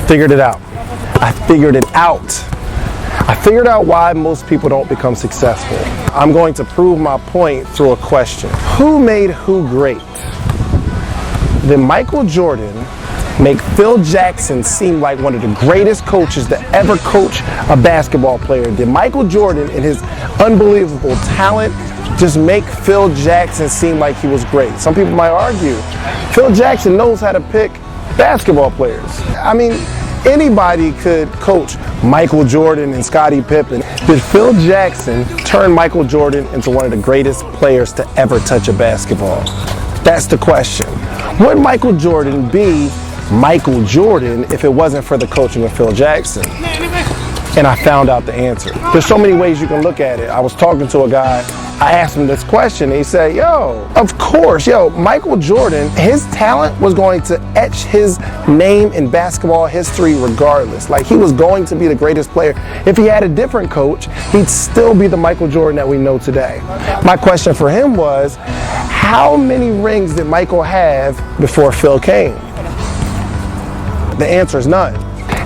Figured it out. I figured it out. I figured out why most people don't become successful. I'm going to prove my point through a question. Who made who great? Did Michael Jordan make Phil Jackson seem like one of the greatest coaches to ever coach a basketball player? Did Michael Jordan and his unbelievable talent just make Phil Jackson seem like he was great? Some people might argue Phil Jackson knows how to pick basketball players. I mean, anybody could coach Michael Jordan and Scottie Pippen. Did Phil Jackson turn Michael Jordan into one of the greatest players to ever touch a basketball? That's the question. Would Michael Jordan be Michael Jordan if it wasn't for the coaching of Phil Jackson? And I found out the answer. There's so many ways you can look at it. I was talking to a guy, I asked him this question, and he said, of course, Michael Jordan, his talent was going to etch his name in basketball history regardless. Like, he was going to be the greatest player. If he had a different coach, he'd still be the Michael Jordan that we know today. My question for him was, how many rings did Michael have before Phil came? The answer is none.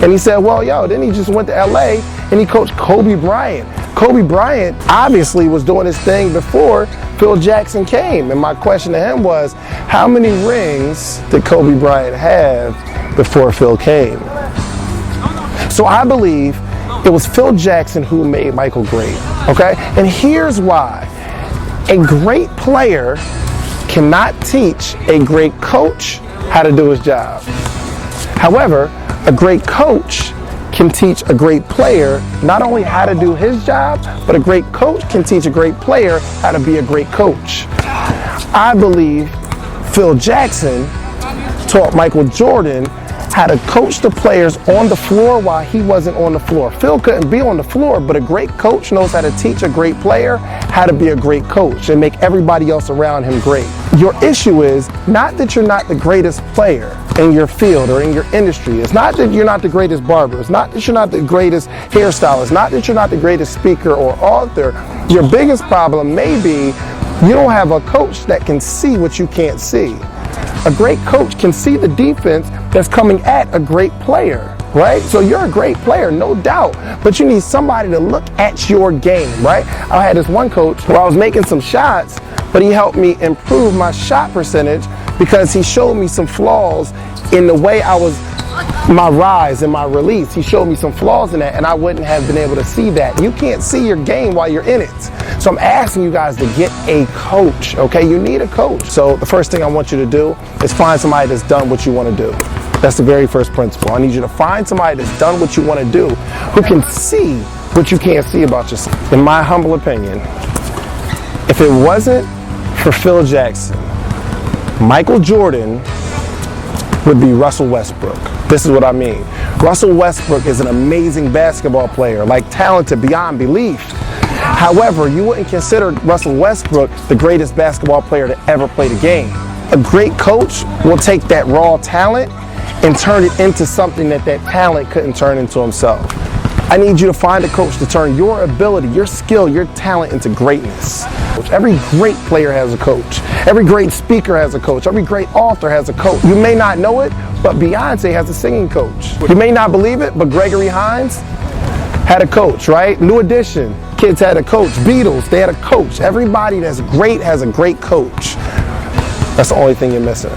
And he said, then he just went to LA and he coached Kobe Bryant. Kobe Bryant obviously was doing his thing before Phil Jackson came. And my question to him was, how many rings did Kobe Bryant have before Phil came? So I believe it was Phil Jackson who made Michael great, okay? And here's why. A great player cannot teach a great coach how to do his job. However, a great coach can teach a great player not only how to do his job, but a great coach can teach a great player how to be a great coach. I believe Phil Jackson taught Michael Jordan how to coach the players on the floor while he wasn't on the floor. Phil couldn't be on the floor, but a great coach knows how to teach a great player how to be a great coach and make everybody else around him great. Your issue is not that you're not the greatest player in your field or in your industry. It's not that you're not the greatest barber. It's not that you're not the greatest hairstylist. Not that you're not the greatest speaker or author. Your biggest problem may be you don't have a coach that can see what you can't see. A great coach can see the defense that's coming at a great player, right? So you're a great player, no doubt, but you need somebody to look at your game, right? I had this one coach where I was making some shots, but he helped me improve my shot percentage because he showed me some flaws in the way my rise and my release. He showed me some flaws in that, and I wouldn't have been able to see that. You can't see your game while you're in it. So I'm asking you guys to get a coach, okay? You need a coach. So the first thing I want you to do is find somebody that's done what you want to do. That's the very first principle. I need you to find somebody that's done what you want to do, who can see what you can't see about yourself. In my humble opinion, if it wasn't for Phil Jackson, Michael Jordan would be Russell Westbrook. This is what I mean. Russell Westbrook is an amazing basketball player, like talented beyond belief. However, you wouldn't consider Russell Westbrook the greatest basketball player to ever play the game. A great coach will take that raw talent and turn it into something that talent couldn't turn into himself. I need you to find a coach to turn your ability, your skill, your talent into greatness. Every great player has a coach. Every great speaker has a coach. Every great author has a coach. You may not know it, but Beyonce has a singing coach. You may not believe it, but Gregory Hines had a coach, right? New Edition, kids had a coach. Beatles, they had a coach. Everybody that's great has a great coach. That's the only thing you're missing.